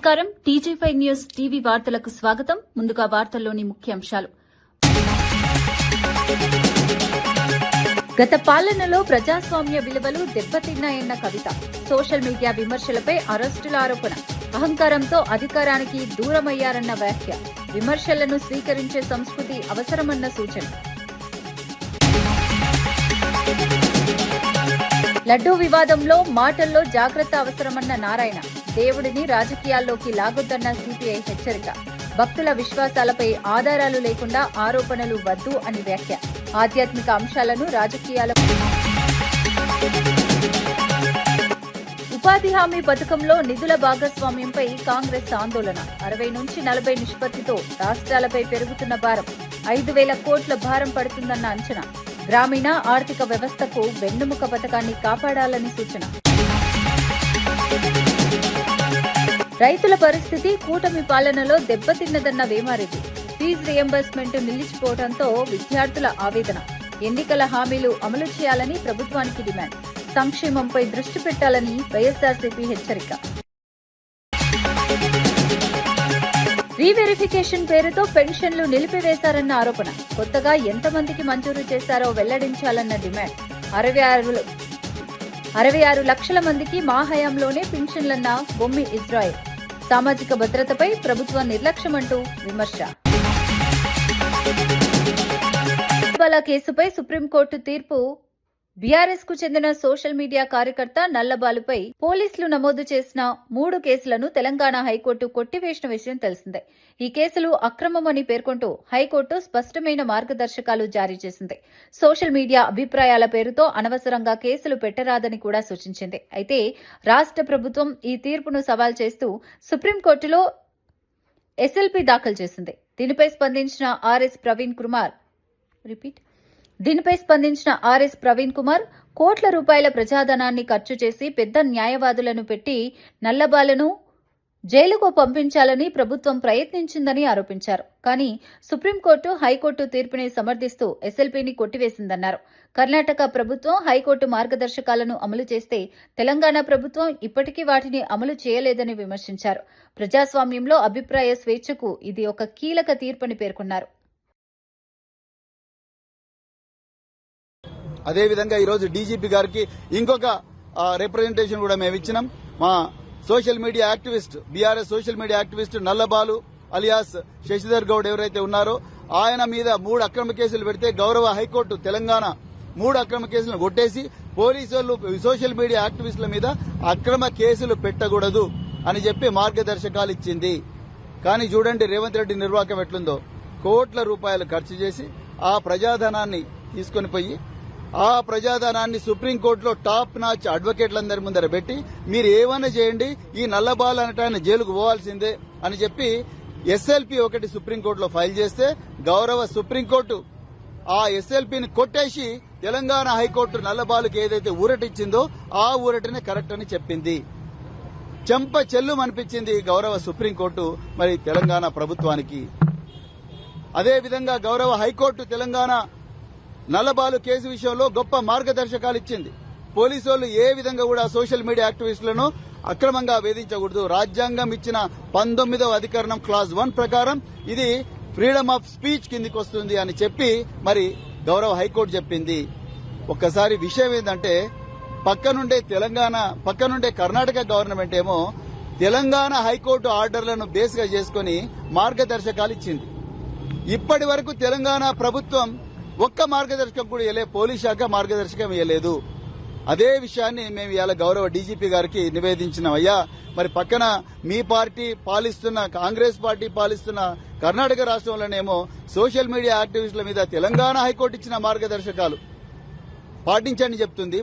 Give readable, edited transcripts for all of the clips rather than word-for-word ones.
నమస్కారం. టీజీ5 news TV వార్తలకు స్వాగతం. ముందుగా వార్తల్లోని ముఖ్యాంశాలు. గత పాలనలో ప్రజాస్వామ్య విలువలు దెబ్బతిన్నాయన్న కవిత. సోషల్ మీడియా విమర్శలపై అరెస్టుల ఆరోపణ. అహంకారంతో అధికారానికి దూరమయ్యారన్న వ్యాఖ్య. విమర్శలను స్వీకరించే సంస్కృతి అవసరమన్న సూచన. లడ్డూ వివాదంలో మాటల్లో జాగ్రత్త అవసరమన్న నారాయణ. దేవుడిని రాజకీయాల్లోకి లాగొద్దన్న సిపిఐ హెచ్చరిక. భక్తుల విశ్వాసాలపై ఆధారాలు లేకుండా ఆరోపణలు వద్దు అని వ్యాఖ్య. ఆధ్యాత్మిక అంశాలను రాజకీయాల. ఉపాధి హామీ పథకంలో నిధుల భాగస్వామ్యంపై కాంగ్రెస్ ఆందోళన. 60 నుంచి 40 నిష్పత్తితో రాష్ట్రాలపై పెరుగుతున్న భారం. 5,000 కోట్ల భారం పడుతుందన్న అంచనా. గ్రామీణ ఆర్థిక వ్యవస్థకు వెన్నెముక పథకాన్ని కాపాడాలని సూచన. రైతుల పరిస్థితి కూటమి పాలనలో దెబ్బతిన్నదన్న వేమారెడ్డి. ఫీజు రియంబర్స్మెంట్ నిలిచిపోవడంతో విద్యార్థుల ఆవేదన. ఎన్నికల హామీలు అమలు చేయాలని ప్రభుత్వానికి డిమాండ్. సంక్షేమంపై దృష్టి పెట్టాలని వైఎస్ఆర్సీపీ హెచ్చరిక. రీవెరిఫికేషన్ పేరుతో పెన్షన్లు నిలిపివేశారన్న ఆరోపణ. కొత్తగా ఎంతమందికి మంజూరు చేశారో వెల్లడించాలన్న డిమాండ్. 66 లక్షల మందికి మా హయాంలోనే పెన్షన్లన్న బొమ్మి ఇజ్రాయెల్. సామాజిక భద్రతపై ప్రభుత్వ నిర్లక్ష్యమంటూ విమర్శ. కేసుపై సుప్రీంకోర్టు తీర్పు. బీఆర్ఎస్ కు చెందిన సోషల్ మీడియా కార్యకర్త నల్లబాలుపై పోలీసులు నమోదు చేసిన 3 కేసులను తెలంగాణ హైకోర్టు కొట్టివేసిన విషయం తెలిసిందే. ఈ కేసులు అక్రమమని పేర్కొంటూ హైకోర్టు స్పష్టమైన మార్గదర్శకాలు జారీ చేసింది. సోషల్ మీడియా అభిప్రాయాల పేరుతో అనవసరంగా కేసులు పెట్టరాదని కూడా సూచించింది. అయితే రాష్ట్ర ప్రభుత్వం ఈ తీర్పును సవాల్ చేస్తూ సుప్రీంకోర్టులో ఎస్ఎల్పీ దాఖలు చేసింది. దీనిపై స్పందించిన ఆర్ఎస్ ప్రవీణ్ కుమార్ కోట్ల రూపాయల ప్రజాధనాన్ని ఖర్చు చేసి పెద్ద న్యాయవాదులను పెట్టి నల్లబాలను జైలుకు పంపించాలని ప్రభుత్వం ప్రయత్నించిందని ఆరోపించారు. కానీ సుప్రీంకోర్టు హైకోర్టు తీర్పుని సమర్థిస్తూ ఎస్ఎల్పీని కొట్టివేసిందన్నారు. కర్ణాటక ప్రభుత్వం హైకోర్టు మార్గదర్శకాలను అమలు చేస్తే తెలంగాణ ప్రభుత్వం ఇప్పటికీ వాటిని అమలు చేయలేదని విమర్శించారు. ప్రజాస్వామ్యంలో అభిప్రాయ స్వేచ్ఛకు ఇది ఒక కీలక తీర్పని పేర్కొన్నారు. అదేవిధంగా ఈరోజు డీజీపీ గారికి ఇంకొక రిప్రజెంటేషన్ కూడా మేము ఇచ్చినాం. మా social media activist, BRS social media activist Nallabalu alias Shashidhar Goud ఎవరైతే ఉన్నారో ఆయన మీద 3 అక్రమ కేసులు పెడితే గౌరవ హైకోర్టు తెలంగాణ 3 అక్రమ కేసులను కొట్టేసి పోలీసులు సోషల్ మీడియా యాక్టివిస్టుల మీద అక్రమ కేసులు పెట్టకూడదు అని చెప్పి మార్గదర్శకాలు ఇచ్చింది. కానీ చూడండి రేవంత్ రెడ్డి నిర్వాహకం ఎట్లుందో. కోట్ల రూపాయలు ఖర్చు చేసి ఆ ప్రజాధనాన్ని తీసుకొని పోయి ఆ ప్రజాధనాన్ని సుప్రీంకోర్టులో టాప్ నాచ్ అడ్వకేట్లందరి ముందర పెట్టి మీరు ఏమైనా చేయండి ఈ నల్లబాల్ అనటాన్ని జైలుకు పోవాల్సిందే అని చెప్పి ఎస్ఎల్పీ ఒకటి సుప్రీంకోర్టులో ఫైల్ చేస్తే గౌరవ సుప్రీంకోర్టు ఆ ఎస్ఎల్పీని కొట్టేసి తెలంగాణ హైకోర్టు నల్లబాలుకి ఏదైతే ఊరటిచ్చిందో ఆ ఊరటినే కరెక్ట్ అని చెప్పింది. చెంప చెల్లు అనిపించింది గౌరవ సుప్రీంకోర్టు మరి తెలంగాణ ప్రభుత్వానికి. అదేవిధంగా గౌరవ హైకోర్టు తెలంగాణ నల్లబాలు కేసు విషయంలో గొప్ప మార్గదర్శకాలు ఇచ్చింది. పోలీసులు ఏ విధంగా కూడా సోషల్ మీడియా యాక్టివిస్టులను అక్రమంగా వేధించకూడదు. రాజ్యాంగం ఇచ్చిన 19వ అధికరణం క్లాజ్ 1 ప్రకారం ఇది ఫ్రీడమ్ ఆఫ్ స్పీచ్ కిందికి వస్తుంది అని చెప్పి మరి గౌరవ హైకోర్టు చెప్పింది. ఒక్కసారి విషయం ఏంటంటే పక్కనుండే కర్ణాటక గవర్నమెంట్ ఏమో తెలంగాణ హైకోర్టు ఆర్డర్లను బేస్గా చేసుకుని మార్గదర్శకాలు ఇచ్చింది. ఇప్పటి వరకు తెలంగాణ ప్రభుత్వం ఒక్క మార్గదర్శకం కూడా ఇవ్వలేదు. పోలీస్ శాఖ మార్గదర్శకం ఇవ్వలేదు. అదే విషయాన్ని మేము ఇవాళ గౌరవ డీజీపీ గారికి నివేదించినాం. అయ్యా మరి పక్కన మీ పార్టీ పాలిస్తున్న కాంగ్రెస్ పార్టీ పాలిస్తున్న కర్ణాటక రాష్ట్రంలోనేమో సోషల్ మీడియా యాక్టివిస్టుల మీద తెలంగాణ హైకోర్టు ఇచ్చిన మార్గదర్శకాలు పాటించండి చెప్తుంది.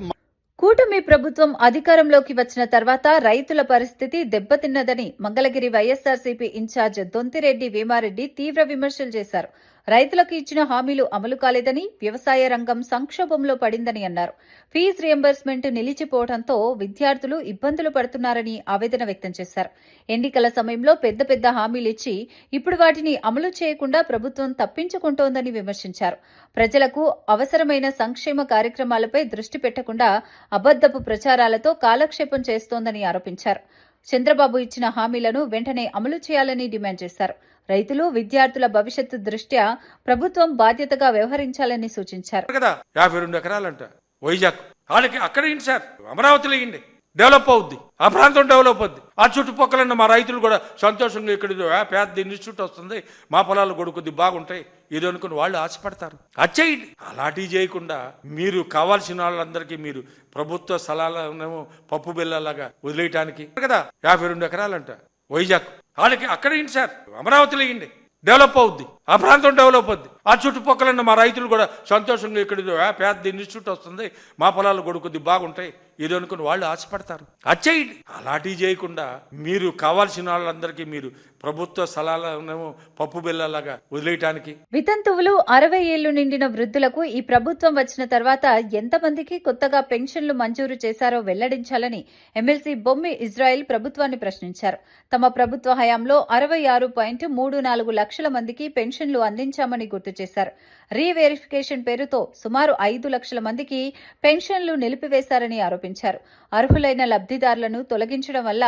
కూటమి ప్రభుత్వం అధికారంలోకి వచ్చిన తర్వాత రైతుల పరిస్థితి దెబ్బతిన్నదని మంగళగిరి వైఎస్ఆర్సీపీ ఇన్ఛార్జ్ దొంతిరెడ్డి వేమారెడ్డి తీవ్ర విమర్శలు చేశారు. రైతులకు ఇచ్చిన హామీలు అమలు కాలేదని, వ్యవసాయ రంగం సంక్షోభంలో పడిందని అన్నారు. ఫీజు రియంబర్స్మెంట్ నిలిచిపోవడంతో విద్యార్థులు ఇబ్బందులు పడుతున్నారని ఆవేదన వ్యక్తం చేశారు. ఎన్నికల సమయంలో పెద్ద పెద్ద హామీలిచ్చి ఇప్పుడు వాటిని అమలు చేయకుండా ప్రభుత్వం తప్పించుకుంటోందని విమర్శించారు. ప్రజలకు అవసరమైన సంక్షేమ కార్యక్రమాలపై దృష్టి పెట్టకుండా అబద్దపు ప్రచారాలతో కాలక్షేపం చేస్తోందని ఆరోపించారు. చంద్రబాబు ఇచ్చిన హామీలను వెంటనే అమలు చేయాలని డిమాండ్ చేశారు. రైతులు, విద్యార్థుల భవిష్యత్తు దృష్ట్యా ప్రభుత్వం బాధ్యతగా వ్యవహరించాలని సూచించారు. 52 ఎకరాలంట వైజాగ్, వాళ్ళకి అక్కడ ఏంటి సార్, అమరావతిలో ఇవ్వండి, డెవలప్ అవుద్ది, ఆ ప్రాంతం డెవలప్ అవుద్ది. ఆ చుట్టుపక్కల మా రైతులు కూడా సంతోషంగా ఇక్కడ పెద్ద ఇన్స్టిట్యూట్ వస్తుంది, మా పొలాలు కూడా కొద్ది బాగుంటాయి, ఇది అనుకుని వాళ్ళు ఆశపడతారు. అది చేయండి. అలాంటివి చేయకుండా మీరు కావాల్సిన వాళ్ళందరికీ మీరు ప్రభుత్వ స్థలాలను పప్పు బిల్లలాగా వదిలేయటానికి 52 ఎకరాలంట వైజాగ్, వాళ్ళకి అక్కడ ఏంటి సార్, అమరావతిలో ఇవ్వండి, డెవలప్ అవుద్ది, ఆ ప్రాంతం డెవలప్ అవుద్ది. ఆ చుట్టుపక్కల మా రైతులు కూడా సంతోషంగా ఇక్కడ పెద్ద ఇన్స్టిట్యూట్ వస్తుంది, మా పొలాలు కూడా కొద్ది బాగుంటాయి, ఇది అనుకుని వాళ్ళు ఆశపడతారు. అది చేయండి. అలాంటివి చేయకుండా మీరు కావాల్సిన వాళ్ళందరికీ మీరు ప్రభుత్వ స్థలాలను పప్పు బిల్లలాగా వదిలేయటానికి. వితంతువులు, 60 ఏళ్లు నిండిన వృద్ధులకు ఈ ప్రభుత్వం వచ్చిన తర్వాత ఎంతమందికి కొత్తగా పెన్షన్లు మంజూరు చేశారో వెల్లడించాలని ఎమ్మెల్సీ బొమ్మి ఇజ్రాయెల్ ప్రభుత్వాన్ని ప్రశ్నించారు. తమ ప్రభుత్వ హయాంలో 66.34 లక్షల మందికి పెన్షన్లు అందించామని గుర్తు చేశారు. రీవెరిఫికేషన్ పేరుతో సుమారు 5 లక్షల మందికి పెన్షన్లు నిలిపివేశారని ఆరోపించారు. అర్హులైన లబ్ధిదారులను తొలగించడం వల్ల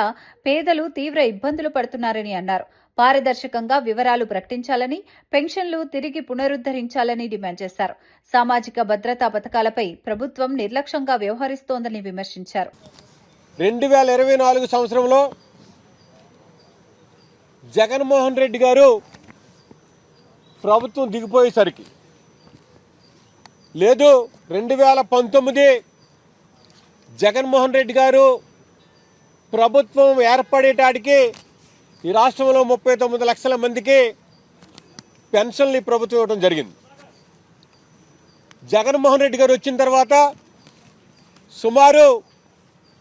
పేదలు తీవ్ర ఇబ్బందులు పడుతున్నారని అన్నారు. పారదర్శకంగా వివరాలు ప్రకటించాలని, పెన్షన్లు తిరిగి పునరుద్ధరించాలని డిమాండ్ చేశారు. సామాజిక భద్రతా పథకాలపై ప్రభుత్వం నిర్లక్ష్యంగా వ్యవహరిస్తోందని విమర్శించారు. 2024 సంవత్సరంలో జగన్మోహన్ రెడ్డి గారు ప్రభుత్వం దిగిపోయేసరికి, లేదు 2019 జగన్మోహన్ రెడ్డి గారు ప్రభుత్వం ఏర్పడేటానికి ఈ రాష్ట్రంలో 39 లక్షల మందికి పెన్షన్లు ఈ ప్రభుత్వం ఇవ్వడం జరిగింది. జగన్మోహన్ రెడ్డి గారు వచ్చిన తర్వాత సుమారు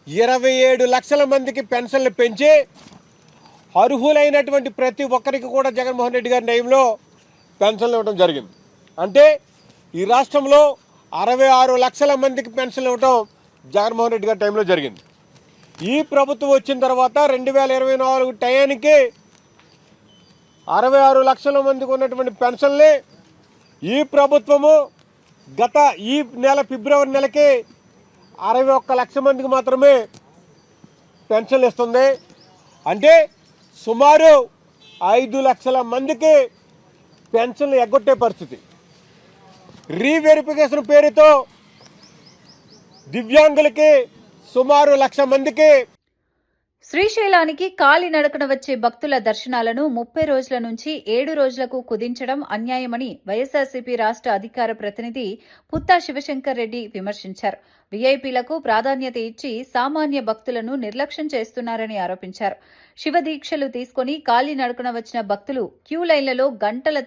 27 లక్షల మందికి పెన్షన్లు పెంచి అర్హులైనటువంటి ప్రతి ఒక్కరికి కూడా జగన్మోహన్ రెడ్డి గారి టైంలో పెన్షన్లు ఇవ్వడం జరిగింది. అంటే ఈ రాష్ట్రంలో 66 లక్షల మందికి పెన్షన్లు ఇవ్వడం జగన్మోహన్ రెడ్డి గారి టైంలో జరిగింది. ఈ ప్రభుత్వం వచ్చిన తర్వాత 2024 టయానికి 66 లక్షల మందికి ఉన్నటువంటి పెన్షన్లే ఈ ప్రభుత్వము ఈ నెల ఫిబ్రవరి నెలకి 61 లక్షల మందికి మాత్రమే పెన్షన్లు ఇస్తుంది. అంటే సుమారు 5 లక్షల మందికి పెన్షన్లు ఎగ్గొట్టే పరిస్థితి. రీవెరిఫికేషన్ పేరుతో దివ్యాంగులకి సుమారు 1,00,000 మందికి. శ్రీశైలానికి కాలినడకన వచ్చే భక్తుల దర్శనాలను 30 రోజుల నుంచి 7 రోజులకు కుదించడం అన్యాయమని వైఎస్ఆర్సీపీ రాష్ట్ర అధికార ప్రతినిధి పుత్తా శివశంకర్ రెడ్డి విమర్శించారు. వీఐపీలకు ప్రాధాన్యత ఇచ్చి సామాన్య భక్తులను నిర్లక్ష్యం చేస్తున్నారని ఆరోపించారు. శివదీక్షలు తీసుకుని కాలినడకన వచ్చిన భక్తులు క్యూ లైన్లలో గంటల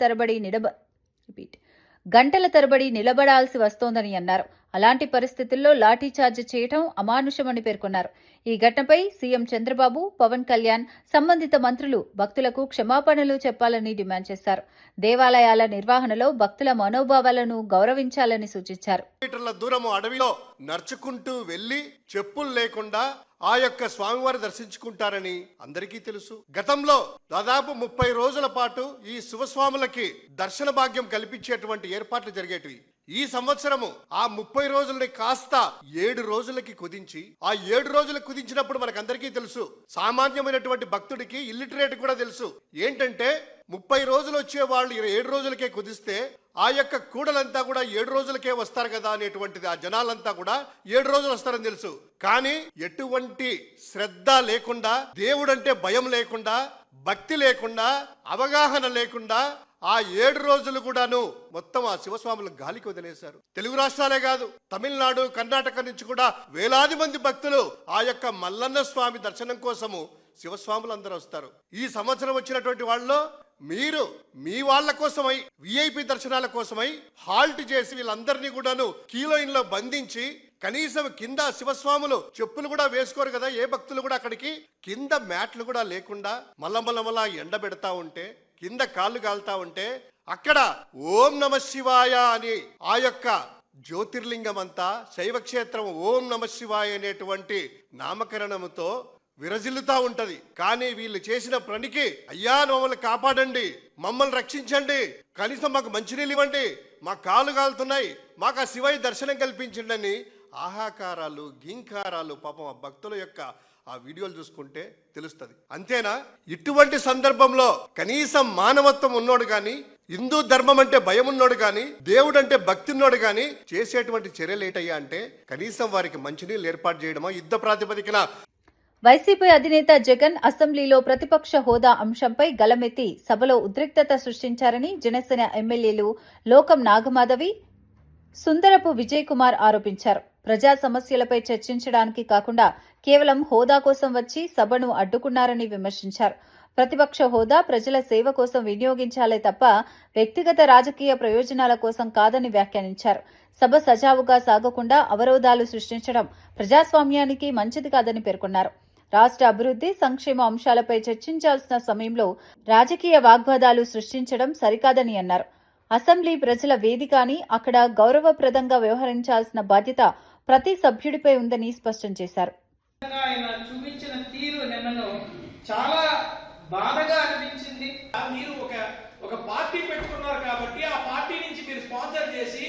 తరబడి నిలబడాల్సి వస్తోందని అన్నారు. అలాంటి పరిస్థితుల్లో లాఠీచార్జ్ చేయడం అమానుషమని పేర్కొన్నారు. ఈ ఘటనపై సీఎం చంద్రబాబు, పవన్ కళ్యాణ్, సంబంధిత మంత్రులు భక్తులకు క్షమాపణలు చెప్పాలని డిమాండ్ చేశారు. దేవాలయాల నిర్వహణలో భక్తుల మనోభావాలను గౌరవించాలని సూచించారు. మీటర్ల దూరం అడవిలో నడుచుకుంటూ వెళ్లి చెప్పులు లేకుండా ఆ యొక్క స్వామివారి దర్శించుకుంటారని అందరికీ తెలుసు. గతంలో దాదాపు 30 రోజుల పాటు ఈ శివస్వాములకి దర్శన భాగ్యం కల్పించేటువంటి ఏర్పాట్లు జరిగేటివి. ఈ సంవత్సరము ఆ 30 రోజులని కాస్త 7 రోజులకి కుదించి, ఆ 7 రోజులకు కుదించినప్పుడు మనకందరికీ తెలుసు, సామాన్యమైనటువంటి భక్తుడికి, ఇల్లిటరేట్ కూడా తెలుసు ఏంటంటే 30 రోజులు వచ్చే వాళ్ళు 7 రోజులకే కుదిస్తే ఆ యొక్క కూడలంతా కూడా 7 రోజులకే వస్తారు కదా అనేటువంటిది. ఆ జనాలంతా కూడా 7 రోజులు వస్తారని తెలుసు. కానీ ఎటువంటి శ్రద్ధ లేకుండా, దేవుడంటే భయం లేకుండా, భక్తి లేకుండా, అవగాహన లేకుండా ఆ 7 రోజులు కూడాను మొత్తం ఆ శివస్వాములు గాలికి వదిలేశారు. తెలుగు రాష్ట్రాలే కాదు, తమిళనాడు, కర్ణాటక నుంచి కూడా వేలాది మంది భక్తులు ఆ యొక్క మల్లన్న స్వామి దర్శనం కోసము శివస్వాములు అందరూ వస్తారు. ఈ సంవత్సరం వచ్చినటువంటి వాళ్ళలో మీరు మీ వాళ్ళ కోసమై, విఐపి దర్శనాల కోసమై హాల్ట్ చేసి వీళ్ళందరినీ కూడాను క్యూలైన్లో బంధించి, కనీసం కింద శివస్వాములు చెప్పులు కూడా వేసుకోరు కదా, ఏ భక్తులు కూడా అక్కడికి కింద మ్యాట్లు కూడా లేకుండా మల్ల ఎండబెడతా ఉంటే, కింద కాళ్ళు కాలుతా ఉంటే, అక్కడ ఓం నమ శివాయ అని ఆ యొక్క జ్యోతిర్లింగం అంతా శైవక్షేత్రం ఓం నమ శివాయ అనేటువంటి నామకరణముతో విరజిల్లుతా ఉంటది. కానీ వీళ్ళు చేసిన పనికి, అయ్యా మమ్మల్ని కాపాడండి, మమ్మల్ని రక్షించండి, కనీసం మాకు మంచినీళ్ళు ఇవ్వండి, మా కాళ్ళు కాలుతున్నాయి, మాకు ఆ శివయ్య దర్శనం కల్పించండి అని ఆహాకారాలు, గింకారాలు, పాపం ఆ భక్తుల యొక్క ఆ వీడియోలు చూసుకుంటే తెలుస్తుంది. అంతేనా? ఇటువంటి సందర్భంలో కనీసం మానవత్వం ఉన్నోడు కానీ, హిందూ ధర్మం అంటే భయం ఉన్నోడు కానీ, దేవుడు అంటే భక్తి ఉన్నోడు కానీ చేసేటువంటి చర్యలు ఏంటయ్యా అంటే కనీసం వారికి మంచినీళ్ళు ఏర్పాటు చేయడమా యుద్ధ ప్రాతిపదికన. వైసీపీ అధినేత జగన్ అసెంబ్లీలో ప్రతిపక్ష హోదా అంశంపై గలమెత్తి సభలో ఉద్రిక్తత సృష్టించారని జనసేన ఎమ్మెల్యేలు లోకం నాగమాధవి, సుందరపు విజయ్ కుమార్ ఆరోపించారు. ప్రజా సమస్యలపై చర్చించడానికి కాకుండా కేవలం హోదా కోసం వచ్చి సభను అడ్డుకున్నారని విమర్శించారు. ప్రతిపక్ష హోదా ప్రజల సేవ కోసం వినియోగించాలే తప్ప వ్యక్తిగత రాజకీయ ప్రయోజనాల కోసం కాదని వ్యాఖ్యానించారు. సభ సజావుగా సాగకుండా అవరోధాలు సృష్టించడం ప్రజాస్వామ్యానికి మంచిది కాదని పేర్కొన్నారు. రాష్ట్ర అభివృద్ది, సంక్షేమ అంశాలపై చర్చించాల్సిన సమయంలో రాజకీయ వాగ్వాదాలు సృష్టించడం సరికాదని అన్నారు. అసెంబ్లీ ప్రజల వేదిక అని అక్కడ గౌరవప్రదంగా వ్యవహరించాల్సిన బాధ్యత ప్రతి సభ్యుడిపై ఉందని స్పష్టం చేశారు. ఆయన చూపించిన తీరు నిన్నను చాలా బాధగా అనిపించింది. మీరు ఒక పార్టీ పెట్టుకున్నారు కాబట్టి ఆ పార్టీ నుంచి మీరు స్పాన్సర్ చేసి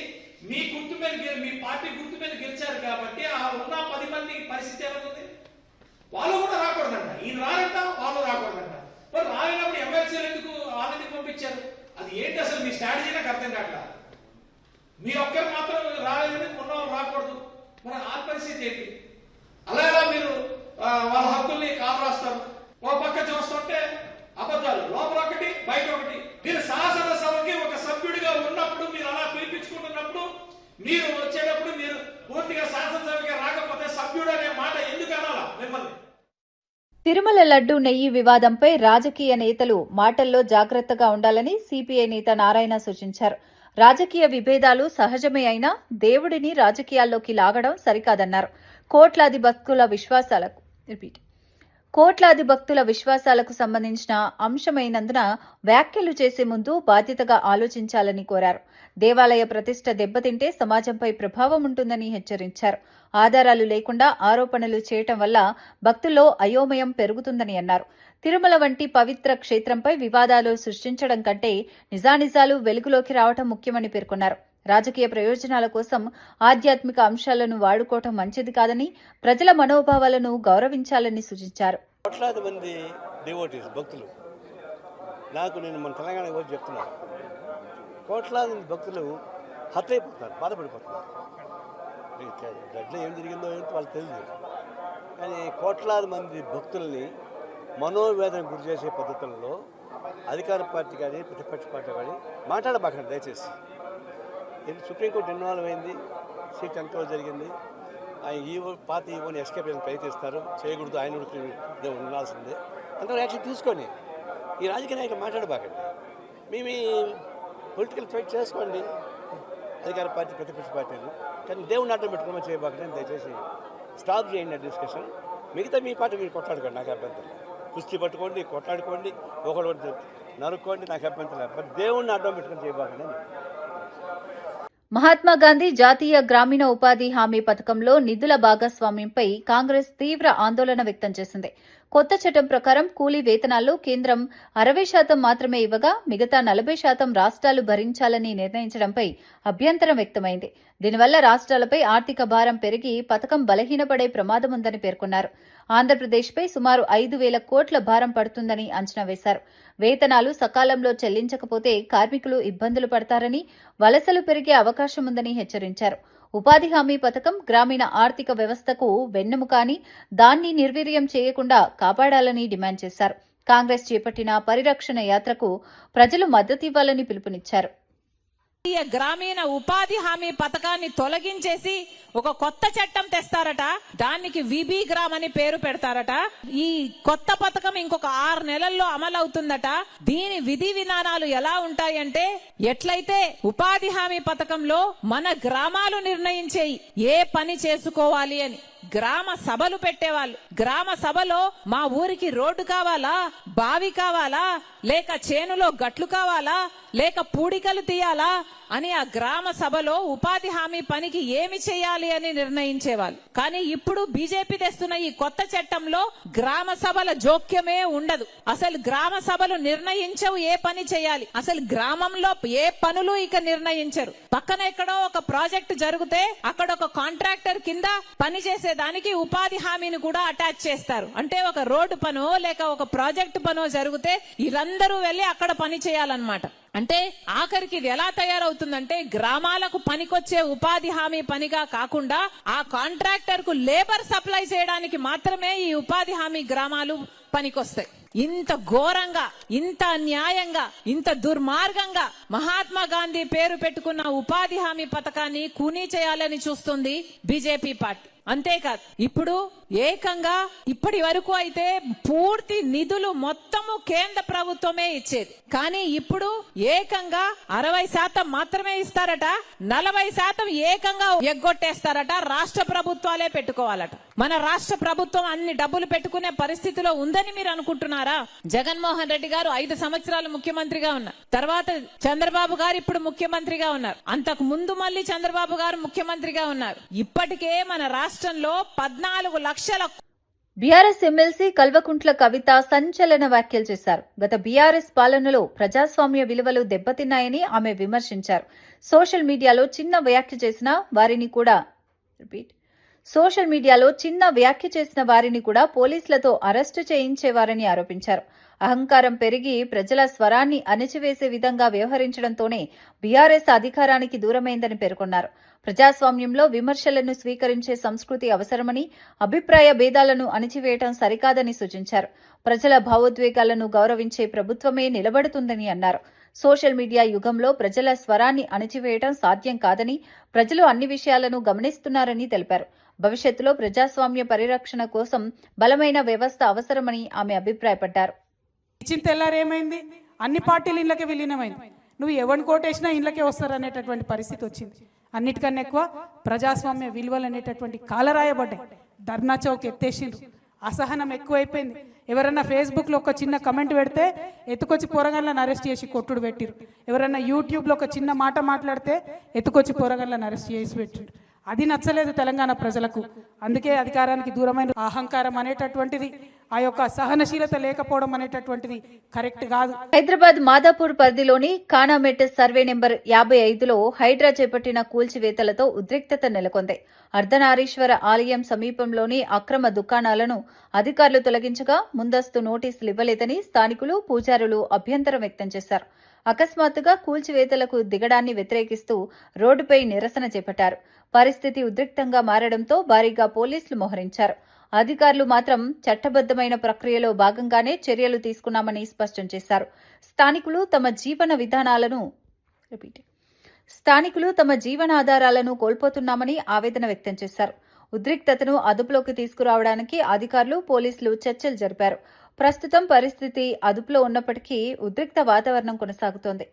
మీ గుర్తు మీద మీ పార్టీ గుర్తు మీద గెలిచారు కాబట్టి ఆ ఉన్న 10 మంది పరిస్థితి ఏమవుతుంది? వాళ్ళు కూడా రాకూడదంట, ఈయన రారంట, వాళ్ళు రాకూడదంట. మరి రాలేనప్పుడు ఎమ్మెల్సీలు ఎందుకు వాళ్ళని పంపించారు? అది ఏంటి అసలు మీ స్ట్రాటజీ? నాకు అర్థం కావట్లా. మీరు ఒక్కరు మాత్రం రాలేదని ఉన్న వాళ్ళు రాకూడదు, మరి ఆ పరిస్థితి ఏంటి? అలా ఎలా మీరు వాళ్ళ హక్కుల్ని కాపాస్తారు? ఒక పక్క చూస్తుంటే అబద్ధాలు, లోపల ఒకటి బయట ఒకటి. మీరు శాసనసభకి ఒక సభ్యుడిగా ఉన్నప్పుడు మీరు అలా పిలిపించుకుంటున్నప్పుడు మీరు వచ్చేటప్పుడు మీరు పూర్తిగా శాసనసభకి రాకపోతే సభ్యుడు అనే మాట ఎందుకు అనాలా మిమ్మల్ని? తిరుమల లడ్డూ నెయ్యి వివాదంపై రాజకీయ నేతలు మాటల్లో జాగ్రత్తగా ఉండాలని సిపిఐ నేత నారాయణ సూచించారు. రాజకీయ విభేదాలు సహజమే అయినా దేవుడిని రాజకీయాల్లోకి లాగడం సరికాదన్నారు. కోట్లాది భక్తుల విశ్వాసాలకు సంబంధించిన అంశమైనందున వ్యాఖ్యలు చేసే ముందు బాధ్యతగా ఆలోచించాలని కోరారు. దేవాలయ ప్రతిష్ట దెబ్బతింటే సమాజంపై ప్రభావం ఉంటుందని హెచ్చరించారు. ఆధారాలు లేకుండా ఆరోపణలు చేయటం వల్ల భక్తుల్లో అయోమయం పెరుగుతుందని అన్నారు. తిరుమల వంటి పవిత్ర క్షేత్రంపై వివాదాలు సృష్టించడం కంటే నిజానిజాలు వెలుగులోకి రావడం ముఖ్యమని పేర్కొన్నారు. రాజకీయ ప్రయోజనాల కోసం ఆధ్యాత్మిక అంశాలను వాడుకోవటం మంచిది కాదని, ప్రజల మనోభావాలను గౌరవించాలని సూచించారు. కోట్లాది మంది డివోటీస్ భక్తులు, నేను మన తెలంగాణకు వచ్చి చెప్తున్నాను, కోట్లాది భక్తులు హర్ట్ అయిపోతున్నారు, బాధపడిపోతున్నారు. గడ్డలో ఏం జరిగిందో ఏంటో వాళ్ళకి తెలియదు. కానీ కోట్లాది మంది భక్తుల్ని మనోవేదన గురి చేసే పద్ధతుల్లో అధికార పార్టీ కానీ ప్రతిపక్ష పార్టీ కానీ మాట్లాడబాకండి దయచేసి. సుప్రీంకోర్టు ఇన్వాల్వ్ అయింది, సీట్ ఎంతో జరిగింది. పాత ఈవోని ఎస్కేప్ చేయడానికి ప్రయత్నిస్తారు, చేయకూడదు, ఆయన ఉండాల్సిందే. అంతవరకు యాక్షన్ తీసుకొని ఈ రాజకీయ నాయకులు మాట్లాడబాకండి. మేము పొలిటికల్ ఫైట్ చేసుకోండి అధికార పార్టీ ప్రతిపక్ష పార్టీలు, కానీ దేవుడిని అడ్డం పెట్టుకోమని చేయబాకండి. దయచేసి స్టాప్ చేయండి డిస్కషన్. మిగతా మీ పార్టీ మీరు కొట్లాడుకోండి, నాకు అభ్యంతరం. కుస్తీ పట్టుకోండి, కొట్లాడుకోండి, ఒకటి నరుక్కోండి, నాకు అభ్యంతరం. బట్ దేవుడిని అడ్డం పెట్టుకొని చేయబాకండి. మహాత్మాగాంధీ జాతీయ గ్రామీణ ఉపాధి హామీ పథకంలో నిధుల భాగస్వామ్యంపై కాంగ్రెస్ తీవ్ర ఆందోళన వ్యక్తం చేసింది. కొత్త చట్టం ప్రకారం కూలీ వేతనాల్లో కేంద్రం 60% మాత్రమే ఇవ్వగా మిగతా 40% రాష్ట్రాలు భరించాలని నిర్ణయించడంపై అభ్యంతరం వ్యక్తమైంది. దీనివల్ల రాష్ట్రాలపై ఆర్థిక భారం పెరిగి పథకం బలహీనపడే ప్రమాదముందని పేర్కొన్నారు. ఆంధ్రప్రదేశ్పై సుమారు 5,000 కోట్ల భారం పడుతుందని అంచనా వేశారు. వేతనాలు సకాలంలో చెల్లించకపోతే కార్మికులు ఇబ్బందులు పడతారని, వలసలు పెరిగే అవకాశముందని హెచ్చరించారు. ఉపాధి హామీ పథకం గ్రామీణ ఆర్థిక వ్యవస్థకు వెన్నెముక అని, దాన్ని నిర్వీర్యం చేయకుండా కాపాడాలని డిమాండ్ చేశారు. కాంగ్రెస్ చేపట్టిన పరిరక్షణ యాత్రకు ప్రజలు మద్దతివ్వాలని పిలుపునిచ్చారు. గ్రామీణ ఉపాధి హామీ పథకాన్ని తొలగించేసి ఒక కొత్త చట్టం తెస్తారట, దానికి విబి గ్రామ్ అని పేరు పెడతారట. ఈ కొత్త పథకం ఇంకొక 6 నెలల్లో అమలు అవుతుందట. దీని విధి విధానాలు ఎలా ఉంటాయంటే, ఎట్లయితే ఉపాధి హామీ పథకంలో మన గ్రామాలు నిర్ణయించేయి ఏ పని చేసుకోవాలి అని గ్రామ సభలు పెట్టేవాళ్ళు. గ్రామ సభలో మా ఊరికి రోడ్డు కావాలా, బావి కావాలా, లేక చేనులో గట్లు కావాలా, లేక పూడికలు తీయాలా అని ఆ గ్రామ సభలో ఉపాధి హామీ పనికి ఏమి చేయాలి అని నిర్ణయించేవాళ్ళు. కానీ ఇప్పుడు బీజేపీ తెస్తున్న ఈ కొత్త చట్టంలో గ్రామ సభల జోక్యమే ఉండదు. అసలు గ్రామ సభలు నిర్ణయించవు ఏ పని చేయాలి. అసలు గ్రామంలో ఏ పనులు ఇక నిర్ణయించరు. పక్కన ఎక్కడో ఒక ప్రాజెక్ట్ జరిగితే అక్కడ ఒక కాంట్రాక్టర్ కింద పని చేసేదానికి ఉపాధి హామీని కూడా అటాచ్ చేస్తారు. అంటే ఒక రోడ్డు పనో లేక ఒక ప్రాజెక్ట్ పనో జరిగితే వీళ్ళందరూ వెళ్లి అక్కడ పని చేయాలన్నమాట. అంటే ఆఖరికి ఇది ఎలా తయారవుతుందంటే గ్రామాలకు పనికొచ్చే ఉపాధి హామీ పనిగా కాకుండా ఆ కాంట్రాక్టర్ కు లేబర్ సప్లై చేయడానికి మాత్రమే ఈ ఉపాధి హామీ గ్రామాలు పనికొస్తాయి. ఇంత ఘోరంగా, ఇంత అన్యాయంగా, ఇంత దుర్మార్గంగా మహాత్మా గాంధీ పేరు పెట్టుకున్న ఉపాధి హామీ పథకాన్ని కూనీ చేయాలని చూస్తుంది బీజేపీ పార్టీ. అంతేకాదు ఇప్పుడు ఏకంగా ఇప్పటి వరకు అయితే పూర్తి నిధులు మొత్తము కేంద్ర ప్రభుత్వమే ఇచ్చేది. కానీ ఇప్పుడు ఏకంగా 60% మాత్రమే ఇస్తారట, 40% ఏకంగా ఎగ్గొట్టేస్తారట. రాష్ట్ర ప్రభుత్వాలే పెట్టుకోవాలట. మన రాష్ట్ర ప్రభుత్వం అన్ని డబ్బులు పెట్టుకునే పరిస్థితిలో ఉందని మీరు అనుకుంటున్నారా? జగన్మోహన్ రెడ్డి గారు 5 సంవత్సరాలు ముఖ్యమంత్రిగా ఉన్నారు. తర్వాత చంద్రబాబు గారు ఇప్పుడు ముఖ్యమంత్రిగా ఉన్నారు. అంతకు ముందు మళ్ళీ చంద్రబాబు గారు ముఖ్యమంత్రిగా ఉన్నారు. ఇప్పటికే మన రాష్ట్రంలో 14 లక్షల బీఆర్ఎస్ ఎమ్మెల్సీ కల్వకుంట్ల కవిత సంచలన వ్యాఖ్యలు చేశారు. గత బీఆర్ఎస్ పాలనలో ప్రజాస్వామ్య విలువలు దెబ్బతిన్నాయని ఆమె విమర్శించారు. సోషల్ మీడియాలో చిన్న వ్యాఖ్య చేసిన వారిని కూడా పోలీసులతో అరెస్టు చేయించేవారని ఆరోపించారు. అహంకారం పెరిగి ప్రజల స్వరాన్ని అణిచివేసే విధంగా వ్యవహరించడంతోనే బీఆర్ఎస్ అధికారానికి దూరమైందని పేర్కొన్నారు. ప్రజాస్వామ్యంలో విమర్శలను స్వీకరించే సంస్కృతి అవసరమని, అభిప్రాయ భేదాలను అణిచివేయడం సరికాదని సూచించారు. ప్రజల భావోద్వేగాలను గౌరవించే ప్రభుత్వమే నిలబడుతుందని అన్నారు. సోషల్ మీడియా యుగంలో ప్రజల స్వరాన్ని అణిచివేయడం సాధ్యం కాదని, ప్రజలు అన్ని విషయాలను గమనిస్తున్నారని తెలిపారు. భవిష్యత్తులో ప్రజాస్వామ్య పరిరక్షణ కోసం బలమైన వ్యవస్థ అవసరమని ఆమె అభిప్రాయపడ్డారు. ఇచ్చిన తెల్లారేమైంది, అన్ని పార్టీలు ఇళ్ళకే విలీనమైంది. నువ్వు ఎవరిని కోటేసినా ఇళ్ళకే వస్తారనేటటువంటి పరిస్థితి వచ్చింది. అన్నిటికన్నా ఎక్కువ ప్రజాస్వామ్య విలువలు అనేటటువంటి కాలరాయబడ్డాయి. ధర్నా చౌక్ ఎత్తేసిండ్రు. అసహనం ఎక్కువైపోయింది. ఎవరన్నా ఫేస్బుక్లో ఒక చిన్న కమెంట్ పెడితే ఎత్తుకొచ్చి పోరగాళ్ళని అరెస్ట్ చేసి కొట్టుడు పెట్టిరు. ఎవరన్నా యూట్యూబ్లో ఒక చిన్న మాట మాట్లాడితే ఎత్తుకొచ్చి పోరగాళ్ళని అరెస్ట్ చేసి పెట్టిరు. అది నచ్చలేదు తెలంగాణ ప్రజలకు. అందుకే అధికారానికి దూరమైన అహంకారం అనేటటువంటిది, ఆ యొక్క సహనశీలత లేకపోవడం అనేటటువంటిది కరెక్ట్ కాదు. హైదరాబాద్ మాదాపూర్ పరిధిలోని కానామెట్ సర్వే నెంబర్ 55లో హైడ్రా చేపట్టిన కూల్చివేతలతో ఉద్రిక్తత నెలకొంది. అర్ధనారీశ్వర ఆలయం సమీపంలోని అక్రమ దుకాణాలను అధికారులు తొలగించగా ముందస్తు నోటీసులు ఇవ్వలేదని స్థానికులు, పూజారులు అభ్యంతరం వ్యక్తం చేశారు. అకస్మాత్తుగా కూల్చివేతలకు దిగడాన్ని వ్యతిరేకిస్తూ రోడ్డుపై నిరసన చేపట్టారు. పరిస్థితి ఉద్రిక్తంగా మారడంతో భారీగా పోలీసులు మోహరించారు. అధికారులు మాత్రం చట్టబద్దమైన ప్రక్రియలో భాగంగానే చర్యలు తీసుకున్నామని స్పష్టం చేశారు. స్థానికులు తమ జీవనాధారాలను కోల్పోతున్నామని ఆవేదన వ్యక్తం చేశారు. ఉద్రిక్తతను అదుపులోకి తీసుకురావడానికి అధికారులు, పోలీసులు చర్చలు జరిపారు. ప్రస్తుతం పరిస్థితి అదుపులో ఉన్నప్పటికీ ఉద్రిక్త వాతావరణం కొనసాగుతోంది.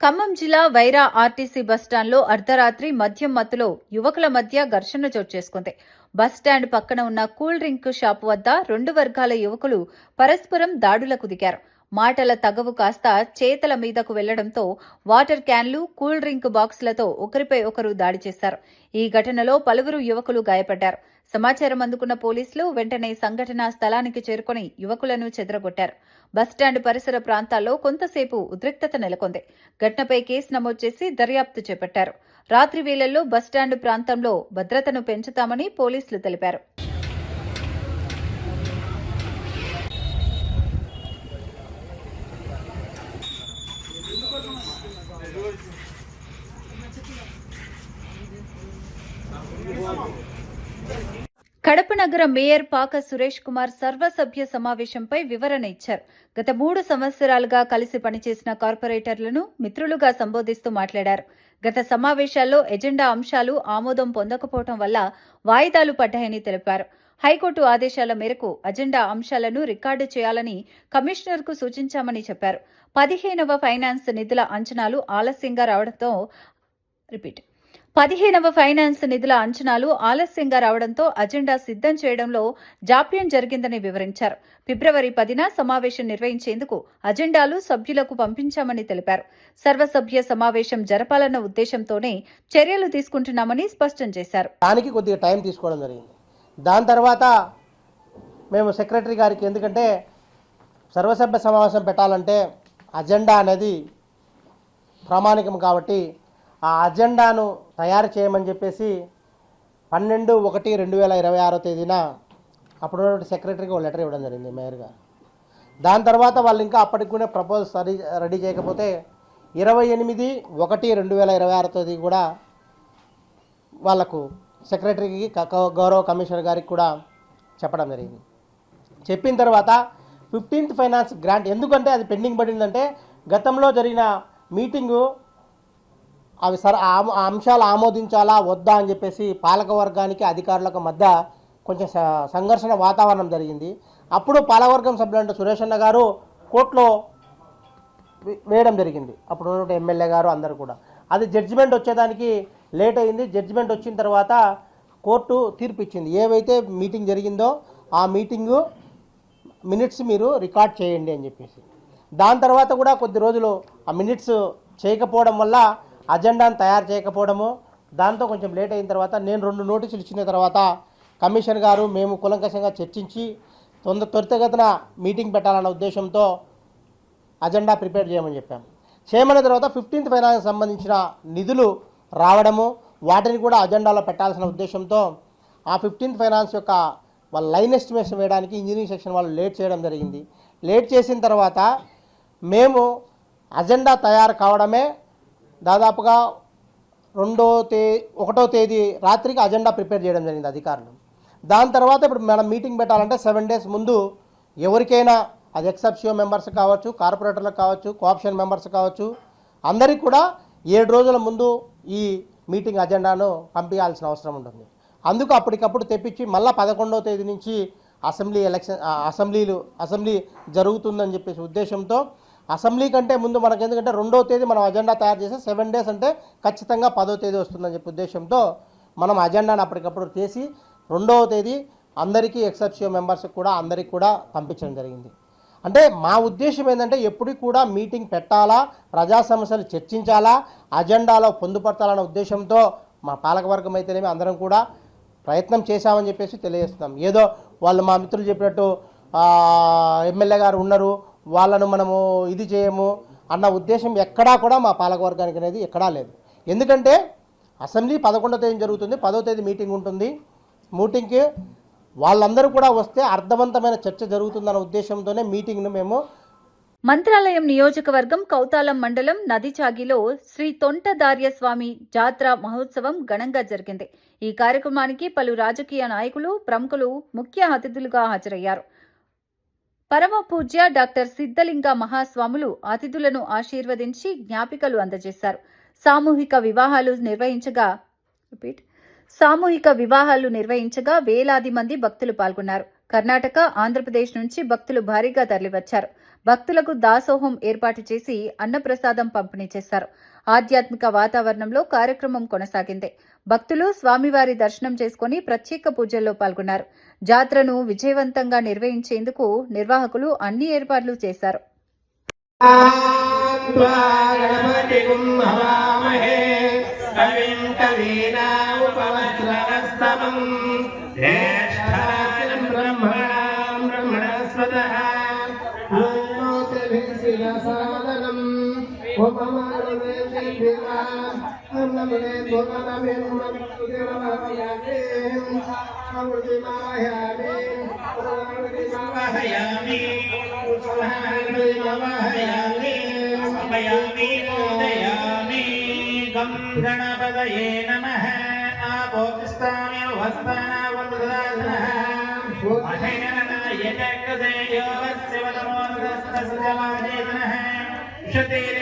ఖమ్మం జిల్లా వైరా ఆర్టీసీ బస్టాండ్లో అర్ధరాత్రి మద్యం మత్తులో యువకుల మధ్య ఘర్షణ చోటు చేసుకుంది. బస్టాండ్ పక్కన ఉన్న కూల్ డ్రింక్ షాపు వద్ద 2 వర్గాల యువకులు పరస్పరం దాడులకు దిగారు. మాటల తగవు కాస్త చేతల మీదకు వెళ్లడంతో వాటర్ క్యాన్లు, కూల్ డ్రింక్ బాక్సులతో ఒకరిపై ఒకరు దాడి చేశారు. ఈ ఘటనలో పలువురు యువకులు గాయపడ్డారు. సమాచారం అందుకున్న పోలీసులు వెంటనే సంఘటనా స్థలానికి చేరుకుని యువకులను చెదరగొట్టారు. బస్టాండ్ పరిసర ప్రాంతాల్లో కొంతసేపు ఉద్రిక్తత నెలకొంది. ఘటనపై కేసు నమోదు చేసి దర్యాప్తు చేపట్టారు. రాత్రి వేళల్లో బస్టాండ్ ప్రాంతంలో భద్రతను పెంచుతామని పోలీసులు తెలిపారు. కడప నగర మేయర్ పాక సురేష్ కుమార్ సర్వసభ్య సమావేశంపై వివరణ ఇచ్చారు. గత 3 సంవత్సరాలుగా కలిసి పనిచేసిన కార్పొరేటర్లను మిత్రులుగా సంబోధిస్తూ మాట్లాడారు. గత సమావేశాల్లో ఎజెండా అంశాలు ఆమోదం పొందకపోవడం వల్ల వాయిదాలు పడ్డాయని తెలిపారు. హైకోర్టు ఆదేశాల మేరకు అజెండా అంశాలను రికార్డు చేయాలని కమిషనర్కు సూచించామని చెప్పారు. 15వ ఫైనాన్స్ నిధుల అంచనాలు ఆలస్యంగా రావడంతో అజెండా సిద్ధం చేయడంలో జాప్యం జరిగిందని వివరించారు. ఫిబ్రవరి 10న సమావేశం నిర్వహించేందుకు అజెండాలు సభ్యులకు పంపించామని తెలిపారు. సర్వసభ్య సమావేశం జరపాలన్న ఉద్దేశంతోనే చర్యలు తీసుకుంటున్నామని స్పష్టం చేశారు. దానికి కొద్దిగా టైం తీసుకోవడం జరిగింది. దాని తర్వాత మేము సెక్రటరీ గారికి, ఎందుకంటే సర్వసభ్య సమావేశం పెట్టాలంటే అజెండా అనేది ప్రామాణికం కాబట్టి ఆ అజెండాను తయారు చేయమని చెప్పేసి 12/1/2026 తేదీన అప్పుడు సెక్రటరీకి ఒక లెటర్ ఇవ్వడం జరిగింది మేయర్ గారు. దాని తర్వాత వాళ్ళు ఇంకా అప్పటికి కూడా ప్రపోజల్ రెడీ చేయకపోతే 28/1/2026 తేదీ కూడా వాళ్ళకు సెక్రటరీకి గౌరవ కమిషనర్ గారికి కూడా చెప్పడం జరిగింది. చెప్పిన తర్వాత 15th ఫైనాన్స్ గ్రాంట్, ఎందుకంటే అది పెండింగ్ పడిందంటే గతంలో జరిగిన మీటింగు అవి అంశాలు ఆమోదించాలా వద్దా అని చెప్పేసి పాలకవర్గానికి అధికారులకు మధ్య కొంచెం సంఘర్షణ వాతావరణం జరిగింది. అప్పుడు పాలకవర్గం సభ్యులంటే సురేష్ అన్న గారు కోర్టులో వేయడం జరిగింది. అప్పుడు ఉన్నటువంటి ఎమ్మెల్యే గారు అందరూ కూడా. అది జడ్జిమెంట్ వచ్చేదానికి లేట్ అయింది. జడ్జిమెంట్ వచ్చిన తర్వాత కోర్టు తీర్పు ఇచ్చింది. ఏవైతే మీటింగ్ జరిగిందో ఆ మీటింగు మినిట్స్ మీరు రికార్డ్ చేయండి అని చెప్పేసి. దాని తర్వాత కూడా కొద్ది రోజులు ఆ మినిట్స్ చేయకపోవడం వల్ల అజెండాను తయారు చేయకపోవడము, దాంతో కొంచెం లేట్ అయిన తర్వాత నేను 2 నోటీసులు ఇచ్చిన తర్వాత కమిషనర్ గారు మేము కూలంకషంగా చర్చించి త్వరితగతిన మీటింగ్ పెట్టాలన్న ఉద్దేశంతో అజెండా ప్రిపేర్ చేయమని చెప్పాము. చేయమన్న తర్వాత 15th ఫైనాన్స్ సంబంధించిన నిధులు రావడము, వాటిని కూడా అజెండాలో పెట్టాల్సిన ఉద్దేశంతో ఆ 15th ఫైనాన్స్ యొక్క వాళ్ళ లైన్ ఎస్టిమేషన్ వేయడానికి ఇంజనీరింగ్ సెక్షన్ వాళ్ళు లేట్ చేయడం జరిగింది. లేట్ చేసిన తర్వాత మేము అజెండా తయారు కావడమే దాదాపుగా 1వ తేదీ రాత్రికి అజెండా ప్రిపేర్ చేయడం జరిగింది అధికారులు. దాని తర్వాత ఇప్పుడు మనం మీటింగ్ పెట్టాలంటే 7 days ముందు ఎవరికైనా, అది ఎక్సెప్షియో మెంబర్స్ కావచ్చు, కార్పొరేటర్లకు కావచ్చు, కోఆప్షన్ మెంబర్స్ కావచ్చు, అందరికీ కూడా 7 రోజుల ముందు ఈ మీటింగ్ అజెండాను పంపించాల్సిన అవసరం ఉంటుంది. అందుకు అప్పటికప్పుడు తెప్పించి మళ్ళీ 11వ తేదీ నుంచి అసెంబ్లీ జరుగుతుందని చెప్పేసి ఉద్దేశంతో అసెంబ్లీ కంటే ముందు మనకు, ఎందుకంటే 2వ తేదీ మనం అజెండా తయారు చేసి 7 days అంటే ఖచ్చితంగా 10వ తేదీ వస్తుందని చెప్పి ఉద్దేశంతో మనం అజెండాను అప్పటికప్పుడు చేసి 2వ తేదీ అందరికీ ఎక్సెప్షియో మెంబర్స్కి కూడా అందరికీ కూడా పంపించడం జరిగింది. అంటే మా ఉద్దేశం ఏంటంటే ఎప్పటికి కూడా మీటింగ్ పెట్టాలా, ప్రజా సమస్యలు చర్చించాలా, అజెండాలో పొందుపరచాలన్న ఉద్దేశంతో మా పాలకవర్గం అయితేనేమి అందరం కూడా ప్రయత్నం చేశామని చెప్పేసి తెలియజేస్తున్నాం. ఏదో వాళ్ళు మా మిత్రులు చెప్పినట్టు ఎమ్మెల్యే గారు ఉన్నారు, వాళ్ళను మనము ఇది చేయము అన్న ఉద్దేశం ఎక్కడా కూడా మా పాలకవర్గానికి అనేది ఎక్కడా లేదు. ఎందుకంటే అసెంబ్లీ 11వ తేదీ జరుగుతుంది, 10వ తేదీ మీటింగ్ ఉంటుంది. మీటింగ్కి వాళ్ళందరూ కూడా వస్తే అర్థవంతమైన చర్చ జరుగుతుందన్న ఉద్దేశంతోనే మీటింగ్ను మేము. మంత్రాలయం నియోజకవర్గం కౌతాలం మండలం నదిచాగిలో శ్రీ తొంటదార్య స్వామి జాత్ర మహోత్సవం ఘనంగా జరిగింది. ఈ కార్యక్రమానికి పలు రాజకీయ నాయకులు, ప్రముఖులు ముఖ్య అతిథులుగా హాజరయ్యారు. పరమ పూజ్య డాక్టర్ సిద్ధలింగ మహాస్వాములు అతిథులను ఆశీర్వదించి జ్ఞాపికలు అందజేశారు. సామూహిక వివాహాలు నిర్వహించగా వేలాది మంది భక్తులు పాల్గొన్నారు. కర్ణాటక, ఆంధ్రప్రదేశ్ నుంచి భక్తులు భారీగా తరలివచ్చారు. భక్తులకు దాసోహం ఏర్పాటు చేసి అన్నప్రసాదం పంపిణీ చేశారు. ఆధ్యాత్మిక వాతావరణంలో కార్యక్రమం కొనసాగింది. భక్తులు స్వామివారి దర్శనం చేసుకుని ప్రత్యేక పూజల్లో పాల్గొన్నారు. జాతరను విజయవంతంగా నిర్వహించేందుకు నిర్వాహకులు అన్ని ఏర్పాట్లు చేశారు. గణపతయే నమః. ఆపోస్తామి క్షతేరి